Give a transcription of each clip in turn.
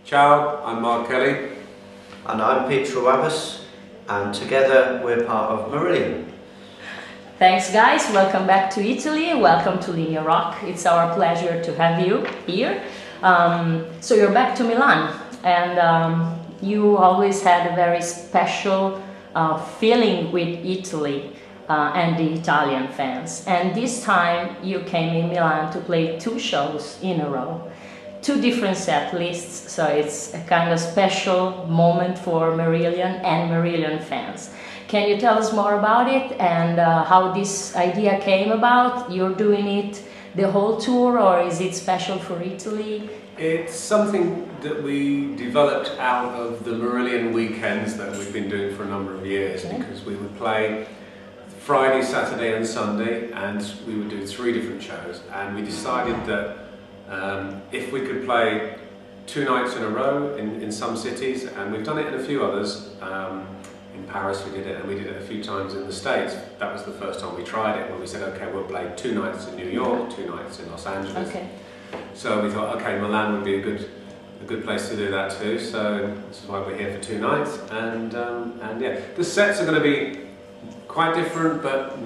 Ciao, I'm Mark Kelly. And I'm Peter Wabbas, and together we're part of Marillion. Thanks guys, welcome back to Italy, welcome to Linea Rock. It's our pleasure to have you here. So you're back to Milan, and you always had a very special feeling with Italy and the Italian fans. And this time you came in Milan to play 2 shows in a row. 2 different set lists, so it's a kind of special moment for Marillion and Marillion fans. Can you tell us more about it and how this idea came about? You're doing it the whole tour, or is it special for Italy? It's something that we developed out of the Marillion weekends that we've been doing for a number of years, because we would play Friday, Saturday and Sunday, and we would do 3 different shows, and we decided that if we could play 2 nights in a row in some cities, and we've done it in a few others. In Paris we did it, and we did it a few times in the States. That was the first time we tried it, when we said, okay, we'll play 2 nights in New York, 2 nights in Los Angeles. Okay. So we thought, okay, Milan would be a good place to do that too. So this is why we're here for 2 nights, and yeah, the sets are going to be quite different, but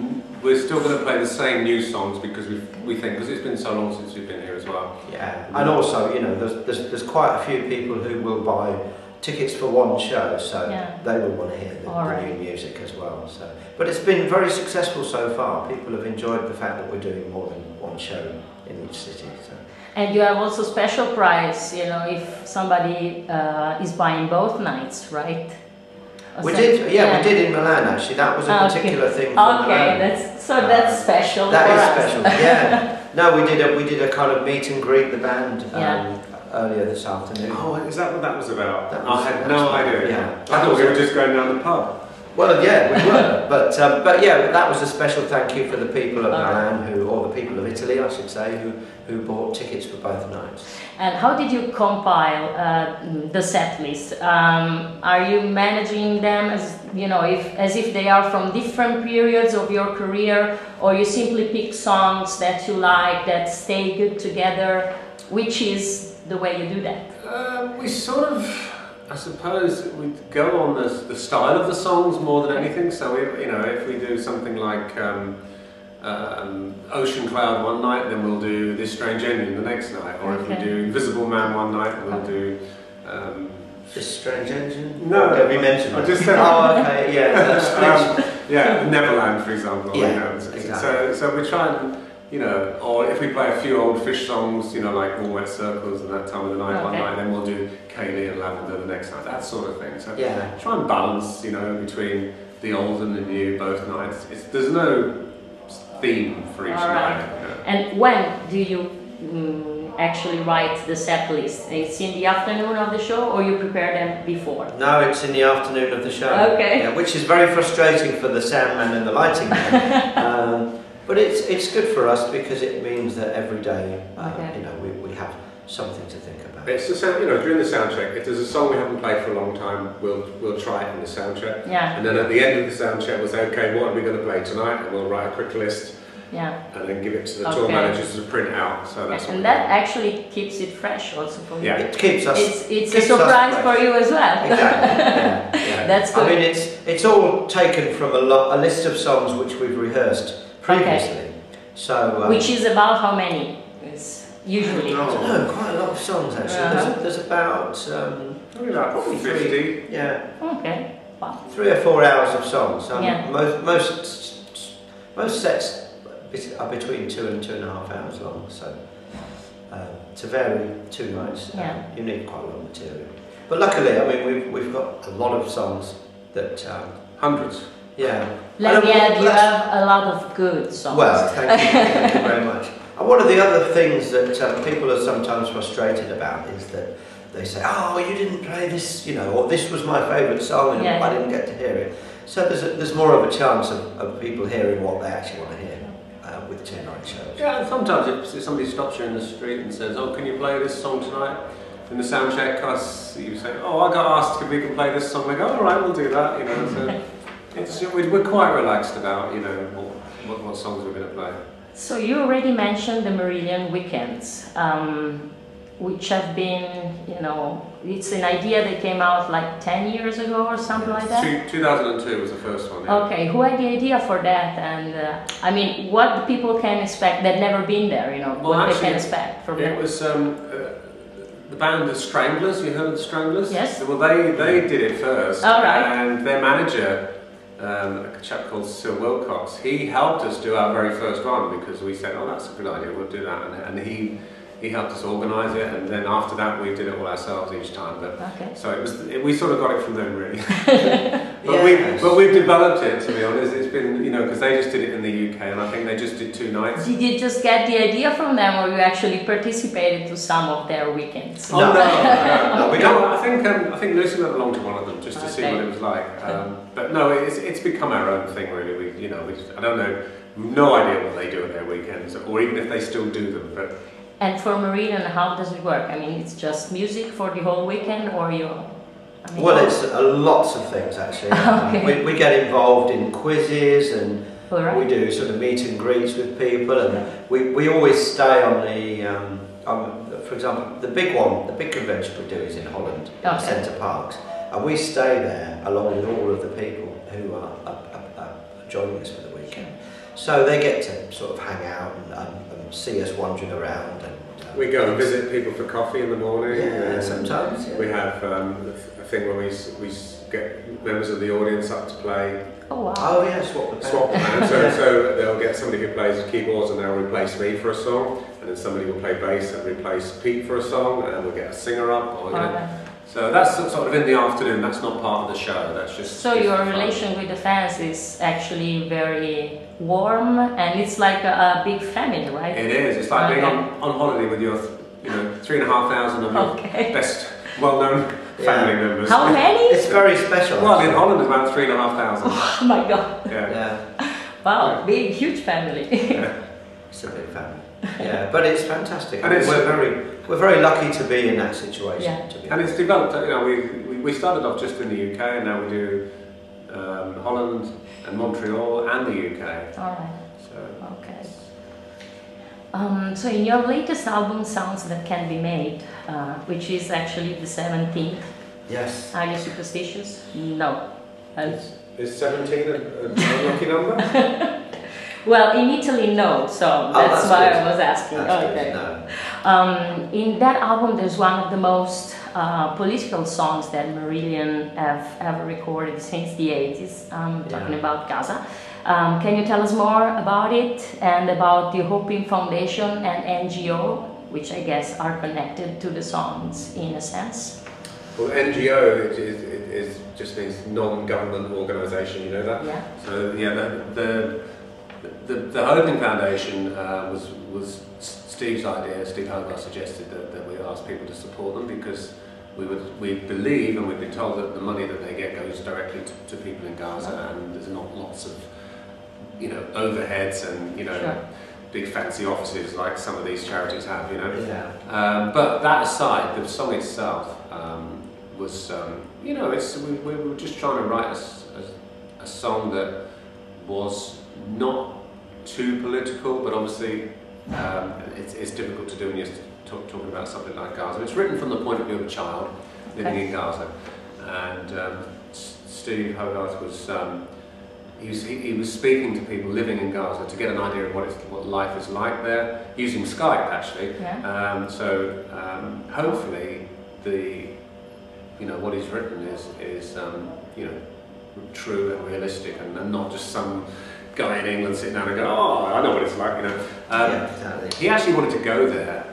we're still going to play the same new songs because we think, because it's been so long since we've been here as well. Yeah, and also, you know, there's quite a few people who will buy tickets for 1 show, so they will want to hear the new music as well. So, but it's been very successful so far. People have enjoyed the fact that we're doing more than 1 show in each city. So. And you have also special price, you know, if somebody is buying both nights, right? We did in Milan actually. That was a particular thing for Milan. That's special. That is special. Yeah. No, we did a kind of meet and greet the band earlier this afternoon. Oh, is that what that was about? I had no idea. Yeah. I thought we were just going down the pub. Well, yeah, we were, but yeah, that was a special thank you for the people of Milan, or the people of Italy, I should say, who bought tickets for both nights. And how did you compile the set list? Are you managing them as, you know, as if they are from different periods of your career, or you simply pick songs that you like that stay good together? Which is the way you do that? We sort of, I suppose, we go on the style of the songs more than anything. So you know, if we do something like Ocean Cloud one night, then we'll do This Strange Ending the next night. Or if we do Invisible Man one night, we'll do This Strange Engine? No, have you mentioned it? I just said. Oh, okay, yeah. Yeah, Neverland, for example. Yeah, you know. exactly. So we try and, you know, or if we play a few old Fish songs, you know, like All Wet Circles and That Time of the Night one night, then we'll do Kaylee and Lavender the next night, that sort of thing. So try and balance, you know, between the old and the new both nights. There's no theme for each night. Yeah. And when do you actually write the set list? It's in the afternoon of the show, or you prepare them before? No, it's in the afternoon of the show. Okay. Yeah, which is very frustrating for the sound man and the lighting man. But it's good for us because it means that every day, you know, we have something to think about. It's the sound, you know, during the sound check, if there's a song we haven't played for a long time, we'll try it in the sound check. Yeah. And then at the end of the sound check, we'll say, okay, what are we going to play tonight? And we'll write a quick list. Yeah. And then give it to the tour managers as a print out. So that's and that actually keeps it fresh also for you. Yeah, it keeps us. It's a surprise for you as well. Exactly. Yeah. That's good. I mean, it's all taken from a list of songs which we've rehearsed previously. So, which is about how many? It's usually. I don't know, quite a lot of songs actually. There's about probably about 50. Yeah. Okay. Wow. 3 or 4 hours of songs. Most sets are between 2 and 2.5 hours long. So to vary 2 nights, you need quite a lot of material. But luckily, I mean, we've got a lot of songs that hundreds. Yeah. Like, you have a lot of good songs. Well, thank you very much. And one of the other things that people are sometimes frustrated about is that they say, oh, you didn't play this, you know, or this was my favourite song and I didn't get to hear it. So there's more of a chance of people hearing what they actually want to hear with 2 night shows. Yeah, and sometimes if somebody stops you in the street and says, oh, can you play this song tonight? In the sound check, you say, oh, I got asked if we can play this song. They go, all right, we'll do that, you know. So we're quite relaxed about, you know, what songs we're going to play. So you already mentioned the Marillion weekends. which have been, you know, it's an idea that came out like 10 years ago or something like that? 2002 was the first one. Yeah. Okay, who had the idea for that? And I mean, what people can expect that never been there, you know, well, what actually, they can expect from that? It was the band the Stranglers. You heard of the Stranglers? Yes. Well, they did it first. All right. And their manager, a chap called Sir Wilcox, he helped us do our very first one because we said, oh, that's a good idea, we'll do that. And he helped us organise it, and then after that we did it all ourselves each time. But okay. So we sort of got it from them, really. but we've developed it, to be honest. It's been, you know, because they just did it in the UK, and I think they just did 2 nights. Did you just get the idea from them, or you actually participated to some of their weekends? Oh no, we don't. I think Lucy went along to one of them just to see what it was like. But no, it's become our own thing, really. I don't know, no idea what they do at their weekends, or even if they still do them. But and for Marillion, how does it work? I mean, it's just music for the whole weekend, or you? I mean, well, it's lots of things actually. Okay. We get involved in quizzes, and right. we do sort of meet and greets with people, and we always stay on the, for example, the big convention we do is in Holland, Centre Parks, and we stay there along with all of the people who are joining us for the weekend. So they get to sort of hang out and see us wandering around. And we go and visit people for coffee in the morning. Yeah, sometimes. Yeah. We have a thing where we get members of the audience up to play. Oh wow! Oh yeah, swap the band. So they'll get somebody who plays keyboards and they'll replace me for a song, and then somebody will play bass and replace Pete for a song, and we'll get a singer up. Or, so that's sort of in the afternoon. That's not part of the show. That's just. So your relation with the fans is actually very warm, and it's like a big family, right? It is. It's like being on holiday with your, 3,500 of your best, well-known family members. How many? It's very special. Well, in Holland, it's about 3,500. Oh my God! Yeah. Wow, big, huge family. Yeah. It's a big family. Yeah, but it's fantastic. And we're very lucky to be in that situation. Yeah. To be and it's developed. We started off just in the UK, and now we do Holland and Montreal and the UK. All right. Okay. So in your latest album, Sounds That Can Be Made, which is actually the 17th. Yes. Are you superstitious? No. Is 17 a lucky number? Well, in Italy, no, so that's why I was asking. Okay. No. In that album, there's one of the most political songs that Marillion have ever recorded since the 80s. Talking about Gaza. Can you tell us more about it and about the Hoping Foundation and NGO, which I guess are connected to the songs in a sense? Well, NGO is just means non-government organisation. You know that. Yeah. So yeah, the Hoping Foundation was Steve's idea. Steve Hogarth suggested that we ask people to support them because we believe and we've been told that the money that they get goes directly to people in Gaza, and there's not lots of overheads and big fancy offices like some of these charities have. Yeah. But that aside, the song itself was we were just trying to write a song that was not too political, but obviously it's difficult to do when you're talking about something like Gaza. It's written from the point of view of a child living in Gaza, and Steve Hogarth was he was speaking to people living in Gaza to get an idea of what life is like there, using Skype actually. Yeah. Hopefully what he's written is true and realistic, and not just some guy in England sitting down and go, oh, I know what it's like, Exactly. He actually wanted to go there,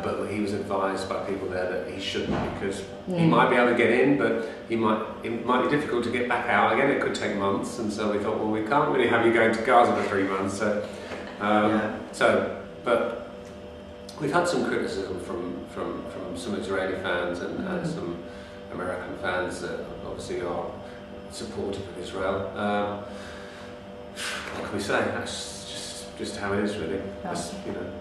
but he was advised by people there that he shouldn't, because he might be able to get in, but it might be difficult to get back out again. It could take months, and so we thought, well, we can't really have you going to Gaza for 3 months. But we've had some criticism from some Israeli fans and some American fans that obviously are supportive of Israel. What can we say? That's just how it is, really.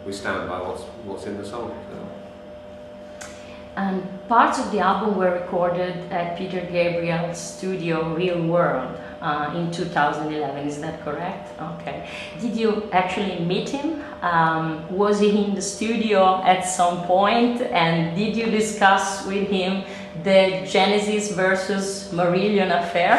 We stand by what's in the song. So. And parts of the album were recorded at Peter Gabriel's studio, Real World. in 2011, is that correct? Okay. Did you actually meet him? Was he in the studio at some point, and did you discuss with him the Genesis versus Marillion affair?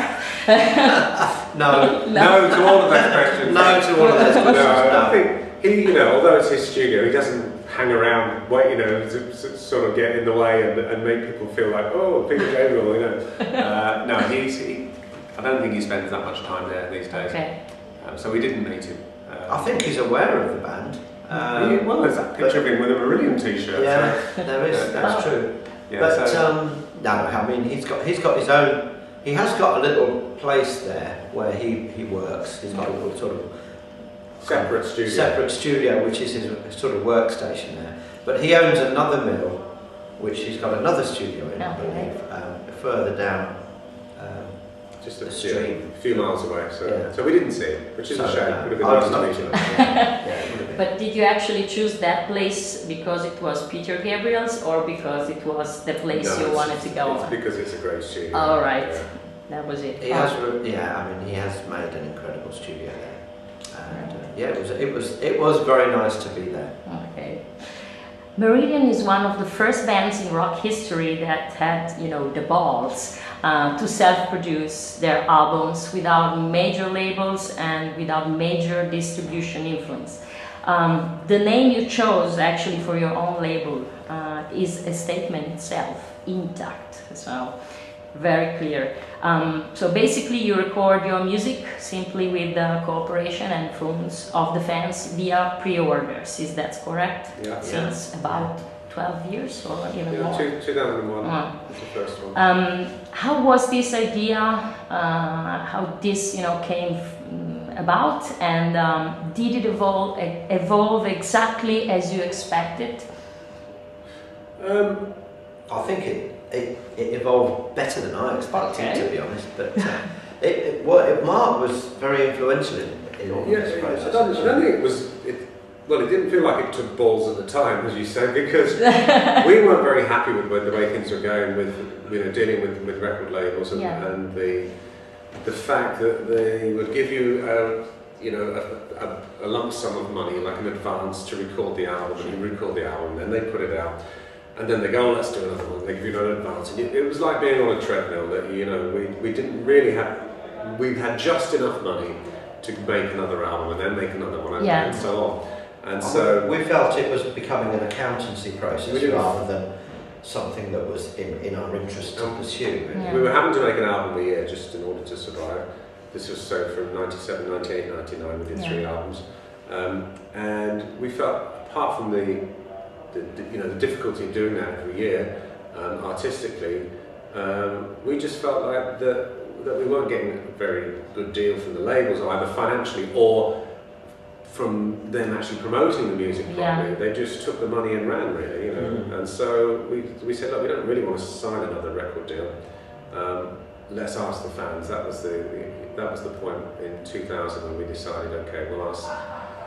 No. No to all of those questions. No to all of those questions. No, I think he, although it's his studio, he doesn't hang around, wait, to sort of get in the way and make people feel like, oh, Peter Gabriel, no, I don't think he spends that much time there these days. Okay. So we didn't meet him. I think he's aware of the band. Well, there's that picture of him with a Marillion t-shirt. Yeah, so, there is. That's true. Yeah, but so, no, I mean he's got his own. He has got a little place there where he works. He's got a little sort of separate studio, which is his sort of workstation there. But he owns another mill, which he's got another studio in, I believe, further down. Just the stream. A few miles away, so we didn't see it, which is a shame. It would have been nice to meet him. But did you actually choose that place because it was Peter Gabriel's, or because it was the place you wanted to go? It's because it's a great studio. All right, that was it. He has, he has made an incredible studio there, and it was very nice to be there. Okay. Marillion is one of the first bands in rock history that had, the balls to self-produce their albums without major labels and without major distribution influence. The name you chose actually for your own label is a statement itself, intact, so very clear. So basically you record your music simply with the cooperation and influence of the fans via pre-orders, is that correct? Yeah. Since about 12 years or even more? 2001 was the first one. How was this idea, how this came about, and did it evolve exactly as you expected? I think it evolved better than I expected, to be honest. But Mark was very influential in all this process. I don't think it was. It didn't feel like it took balls at the time, as you said, because we weren't very happy with the way things were going with dealing with record labels and the fact that they would give you a lump sum of money, like an advance, to record the album, and you record the album, and then they put it out. And then they go, oh, let's do another one. They give you another advance. And it was like being on a treadmill that, we didn't really have, we had just enough money to make another album and then make another one and so on. And so we felt it was becoming an accountancy process rather than something that was in our interest to pursue. Yeah. We were having to make an album a year just in order to survive. This was so from 97, 98, 99, we did 3 albums. And we felt, apart from the difficulty of doing that every year, artistically, we just felt like that we weren't getting a very good deal from the labels, either financially or from them actually promoting the music properly. They just took the money and ran, really, And so we said, look, we don't really want to sign another record deal. Let's ask the fans. That was the point in 2000 when we decided, okay, we'll ask.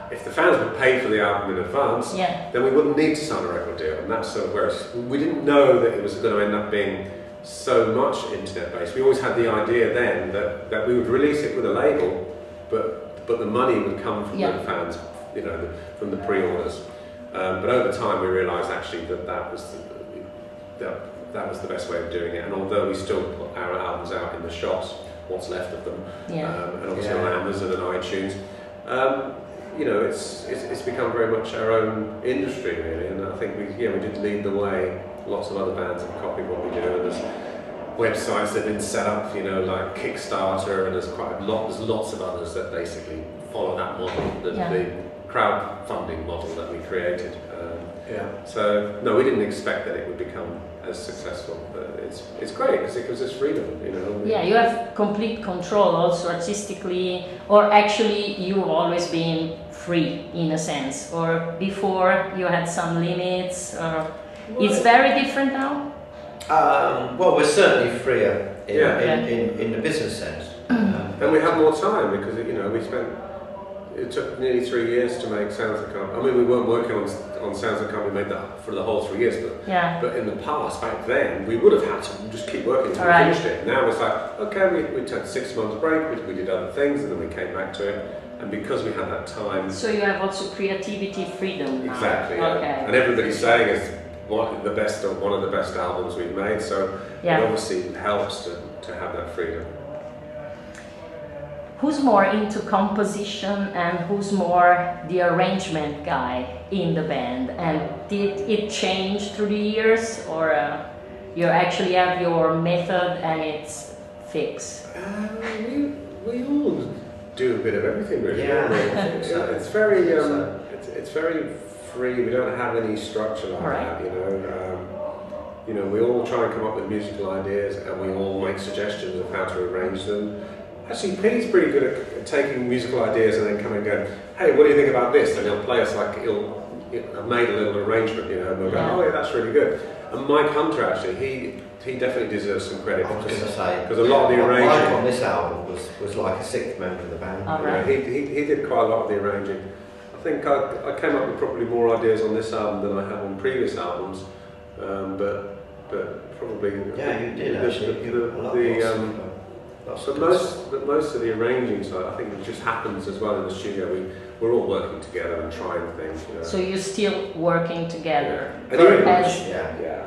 If the fans would pay for the album in advance, then we wouldn't need to sign a record deal, and that's sort of where we didn't know that it was going to end up being so much internet-based. We always had the idea then that we would release it with a label, but the money would come from the fans, from the pre-orders. But over time, we realised actually that was the best way of doing it. And although we still put our albums out in the shops, what's left of them, and obviously on Amazon and iTunes. It's become very much our own industry, really, and I think we did lead the way. Lots of other bands have copied what we do, and there's websites that have been set up, like Kickstarter, and there's lots of others that basically follow that model, the crowdfunding model that we created. So no, we didn't expect that it would become as successful, but it's great because it gives us freedom, Yeah, you have complete control also artistically, or actually you've always been free in a sense, or before you had some limits, or it's very different now? Well, we're certainly freer in the business sense. And we have more time because we spent It took nearly 3 years to make Soundcheck. I mean, we weren't working on Soundcheck. We made that for the whole 3 years, but in the past, back then, we would have had to just keep working until we finished it. Now it's like, okay, we took 6 months break, we did other things, and then we came back to it. And because we had that time... So you have also creativity freedom now. Exactly, yeah. Okay. And everybody's saying it's one of the best albums we've made, so it obviously helps to have that freedom. Who's more into composition and who's more the arrangement guy in the band? And did it change through the years, or you actually have your method and it's fixed? We all do a bit of everything, really. Yeah. It's very it's very free. We don't have any structure like that, you know. You know, we all try and come up with musical ideas, and we all make suggestions of how to arrange them. Actually, Pete's pretty good at taking musical ideas and then coming and going, hey, what do you think about this? And he'll play us like, he'll made a little arrangement, you know, and we'll go, oh yeah, that's really good. And Mike Hunter, actually, he definitely deserves some credit. I was going to say, because a lot of the arranging... Mike on this album was like a sixth member of the band. Oh, right. He did quite a lot of the arranging. I think I came up with probably more ideas on this album than I have on previous albums, but probably... Yeah, you did actually. But most of the arranging side, I think it just happens as well in the studio. We're all working together and trying things. You know. So you're still working together. Yeah. Very much.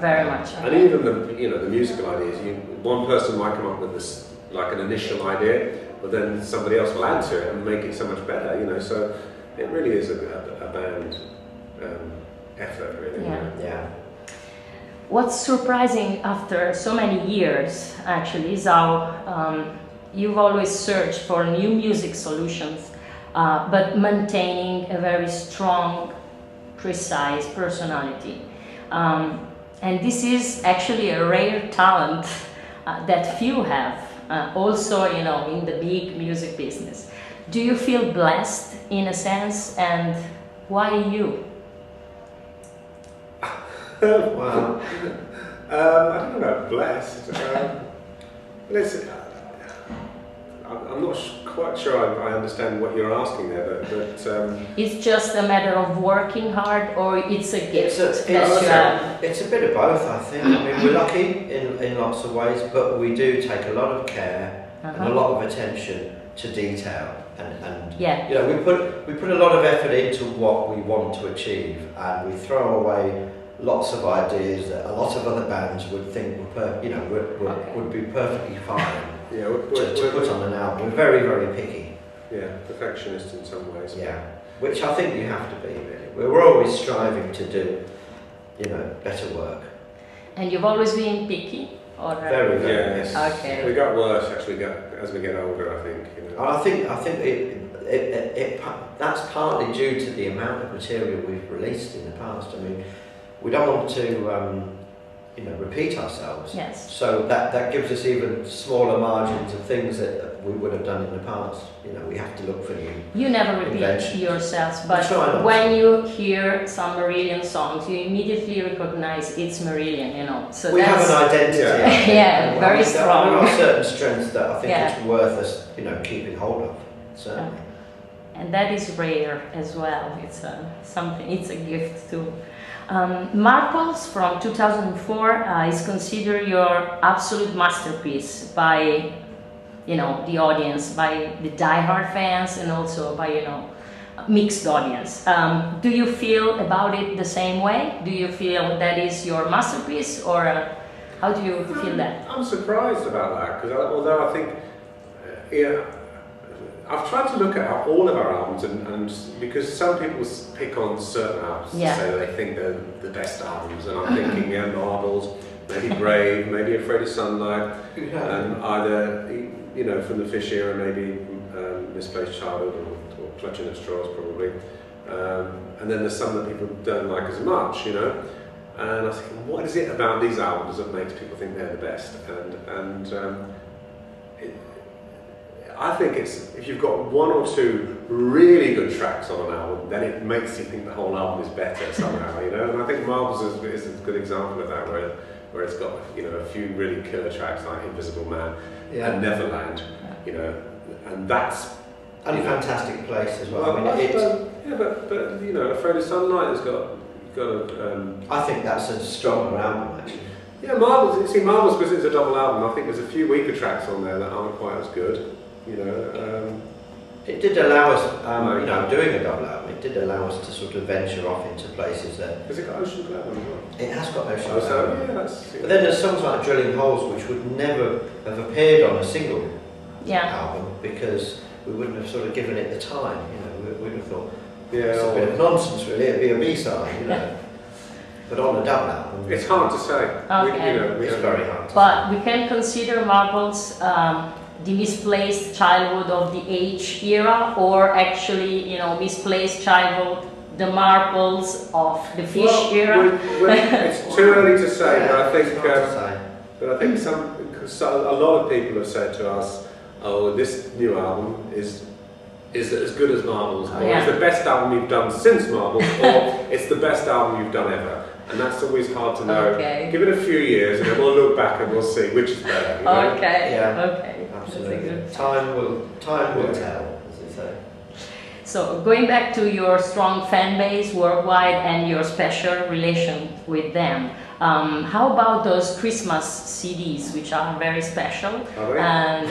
Very much. Okay. And even the musical ideas. One person might come up with this like an initial idea, but then somebody else will add to it and make it so much better. You know, so it really is a band effort, really. Yeah. What's surprising after so many years, actually, is how you've always searched for new music solutions, but maintaining a very strong, precise personality. And this is actually a rare talent that few have, also, you know, in the big music business. Do you feel blessed in a sense, and why you? Well, I don't know about blessed. I'm not quite sure I understand what you're asking there, but it's just a matter of working hard, or it's a gift It's a bit of both, I think. I mean, we're lucky in lots of ways, but we do take a lot of care and a lot of attention to detail. And you know, we put a lot of effort into what we want to achieve, and we throw away lots of ideas that a lot of other bands would think would be perfectly fine to put on an album. We're very, very picky. Yeah, perfectionist in some ways. Yeah, which I think you have to be, really. We're always striving to do, you know, better work. And you've always been picky? Or very, very. Yes. Okay. We got worse actually as we get older, I think. You know. I think that's partly due to the amount of material we've released in the past. I mean, we don't want to, repeat ourselves. Yes. So that gives us even smaller margins of things that we would have done in the past. You know, we have to look for new. You never repeat yourselves, but when you hear some Marillion songs, you immediately recognize it's Marillion. You know, so we have an identity. Yeah, very strong. There are certain strengths that I think it's worth us, keeping hold of. Certainly. And that is rare as well. It's something. It's a gift too. Marples from 2004 is considered your absolute masterpiece by, the audience, by the diehard fans, and also by, mixed audience. Do you feel about it the same way? Do you feel that is your masterpiece, or how do you feel that? I'm surprised about that, because although I think, I've tried to look at all of our albums, and because some people pick on certain albums to say that they think they're the best albums, and I'm thinking, Marbles, maybe Brave, maybe Afraid of Sunlight, and either, from the Fish era, maybe Misplaced Childhood or Clutching at Straws, probably. And then there's some that people don't like as much, And I was thinking, what is it about these albums that makes people think they're the best? I think it's, if you've got one or two really good tracks on an album, then it makes you think the whole album is better somehow, And I think Marbles is a good example of that, where it's got, a few really killer tracks like Invisible Man and Neverland, and that's And a fantastic place as well. Well, I mean, yeah, but you know, Afraid of Sunlight has got a. I think that's a stronger album actually. Yeah, Marbles. See, Marbles, because it's a double album. I think there's a few weaker tracks on there that aren't quite as good. You know. It did allow us, you know, doing a double album. It did allow us to sort of venture off into places that. Has it got Ocean Cloud as well? It has got Ocean Cloud. So, yeah, that's. But then there's songs like Drilling Holes, which would never have appeared on a single album because we wouldn't have sort of given it the time. You know, we would have thought, it's a bit of nonsense, really. It'd be a B-side, you know. But on a double album, it's hard to say. Okay. It's very hard. But we can consider Marbles the misplaced childhood of the H era, or actually, you know, misplaced childhood, the Marbles of the Fish era. It's too early to say, but I think a lot of people have said to us, "Oh, this new album is as good as Marbles, or it's the best album you've done since Marbles, or it's the best album you've done ever." And that's always hard to know. Okay. Give it a few years, and then we'll look back and we'll see which is better. You know? Okay. Yeah. Okay. Absolutely. Time will tell, as they say. So going back to your strong fan base worldwide and your special relation with them, how about those Christmas CDs, which are very special? Are they? And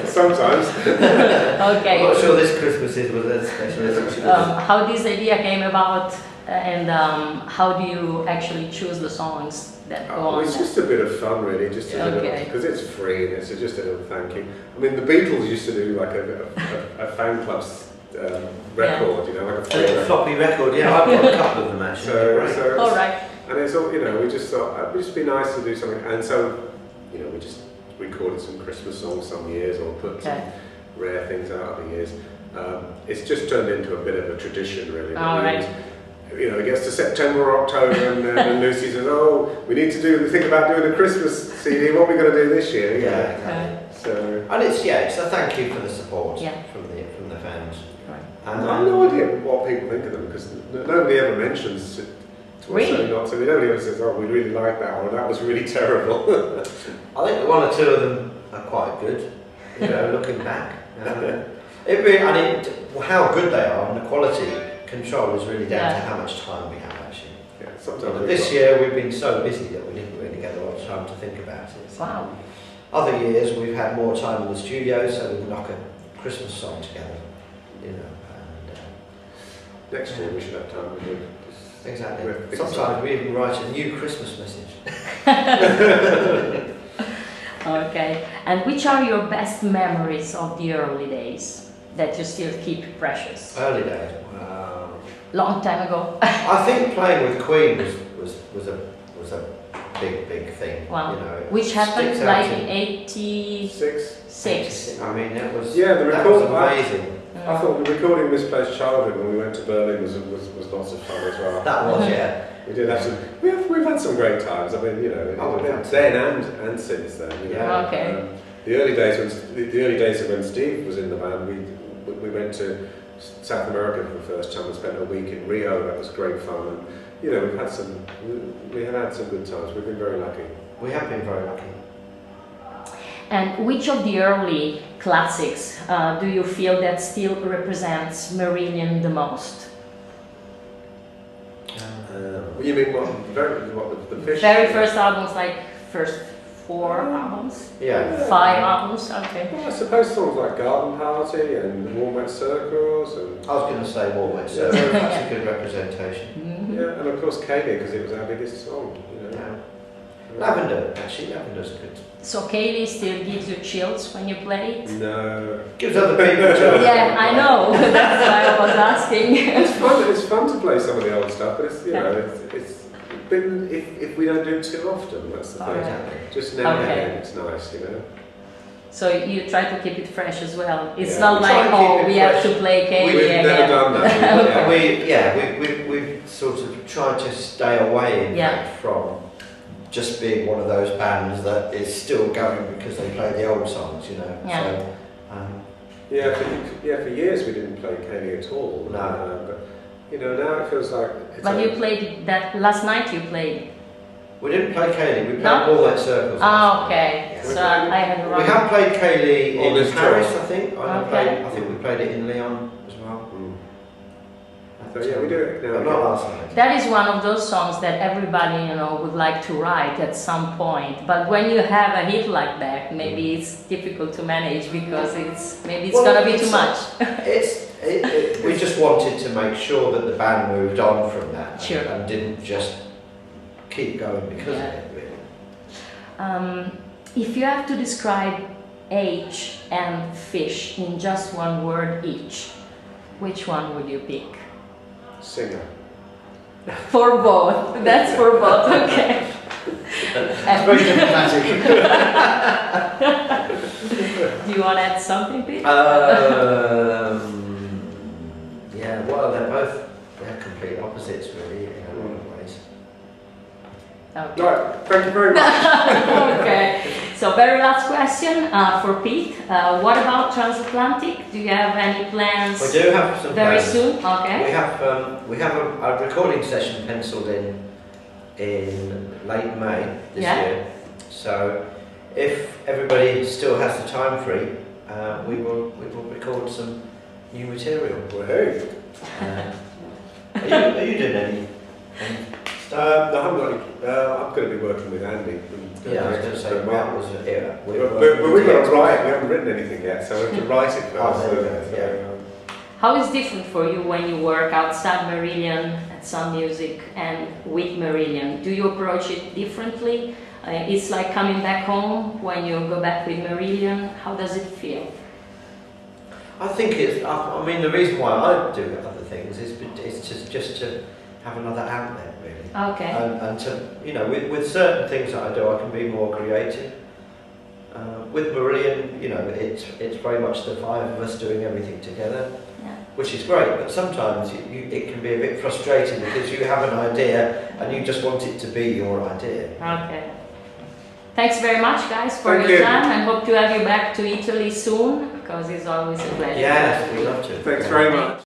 sometimes. Okay. I'm not sure this Christmas was as special. How this idea came about, and how do you actually choose the songs that go on? It's just a bit of fun, really, just a little, because it's free and it's just a little thank you. I mean, the Beatles used to do like a fan club record, you know, like a little floppy record. Yeah, I've got a couple of them actually. All right. And it's all, you know, we just thought it would just be nice to do something, and so, you know, we just recorded some Christmas songs some years, or put some rare things out of the years. It's just turned into a bit of a tradition, really. All right. You know, it gets to September or October, and Lucy says, "Oh, we need to think about doing a Christmas CD. What are we going to do this year?" Yeah, exactly. So, and it's a thank you for the support from the fans. Right. And I have no idea what people think of them, because nobody ever mentions it. Really? Nobody ever says, "Oh, we really like that," or "That was really terrible." I think one or two of them are quite good. You know, looking back, how good they are and the quality control is really down to how much time we have actually. Yeah, sometimes this year we've been so busy that we didn't really get a lot of time to think about it. Wow. Other years we've had more time in the studio, so we can knock a Christmas song together. You know. And, next year we should have time to do. Exactly. Sometimes we even write a new Christmas message. Okay. And which are your best memories of the early days that you still keep precious? Early days. Long time ago. I think playing with Queen was a big thing. Wow. You know, which happened like in '86. I mean, it was that was amazing. I thought the recording Misplaced Childhood when we went to Berlin was lots of fun as well. That was, yeah. We did have some. We've had some great times. I mean, you know, then and since then. You know, okay. The early days when Steve was in the band, we went to South America for the first time and spent a week in Rio. That was great fun. And, you know, we have had some good times. We've been very lucky. We have been very lucky. And which of the early classics do you feel that still represents Marillion the most? You mean the Fish? Very first albums, like first 4 albums? Yeah. 5 albums, okay. Well, I suppose songs like Garden Party and Warm Wet Circles. And I was going to say Warm Wet Circles, that's a good representation. Mm-hmm. Yeah, and of course Kaylee, because it was our biggest song. You know. Yeah. Lavender, actually, Lavender's good. So Kaylee still gives you chills when you play it? No. Gives other people chills. Yeah, I know. That's why I was asking. It's fun to play some of the old stuff, but it's, you know, it's been, if we don't do it too often, that's the thing. Right. Just now and then, it's nice, you know. So you try to keep it fresh as well. It's Yeah. not We like, oh, we have to play Kaylee We've again. never done that. We've sort of tried to stay away, in fact, from just being one of those bands that is still going because they play the old songs, you know. Yeah. So, for years we didn't play Kaylee at all. No. But you know, now it feels like. But you played that last night. You played. We didn't play Kaylee, we played Walnut Circles. Ah, okay. Yeah. So I had the wrong. We have played Kaylee in Paris, tour. I think. I think we played it in Lyon as well. So yeah, we do it now. Not last night. That is one of those songs that everybody, you know, would like to write at some point. But when you have a hit like that, maybe it's difficult to manage because maybe it's gonna be too much. We just wanted to make sure that the band moved on from that and didn't just keep going because of it, really. If you have to describe H and fish in just one word each, which one would you pick? Singer. For both. That's for both. Okay. It's very diplomatic. Do you want to add something, Pete? Yeah. Well, they're complete opposites, really, in a lot of ways. Okay. Right. Thank you very much. Okay. So, very last question for Pete. What about transatlantic? Do you have any plans? We do have some very plans. soon. Okay. We have a recording session penciled in late May this year. So, if everybody still has the time free, we will record some new material. Woohoo! Are you doing any No, I'm not. I'm going to be working with Andy. Yeah, I was going to say, Matt was here. We've got to write. We haven't written anything yet, so we have to write it first. How is it different for you when you work outside Marillion at Sun Music and with Marillion? Do you approach it differently? It's like coming back home when you go back with Marillion. How does it feel? I think I mean, the reason why I do other things is just to have another outlet, really. Okay. And to, you know, with certain things that I do, I can be more creative. With Marillion, you know, it's very much the five of us doing everything together, which is great. But sometimes it can be a bit frustrating because you have an idea and you just want it to be your idea. Okay. Thanks very much, guys, for your time. I hope to have you back to Italy soon because it's always a pleasure. Yes, we'd love to. Thanks very much.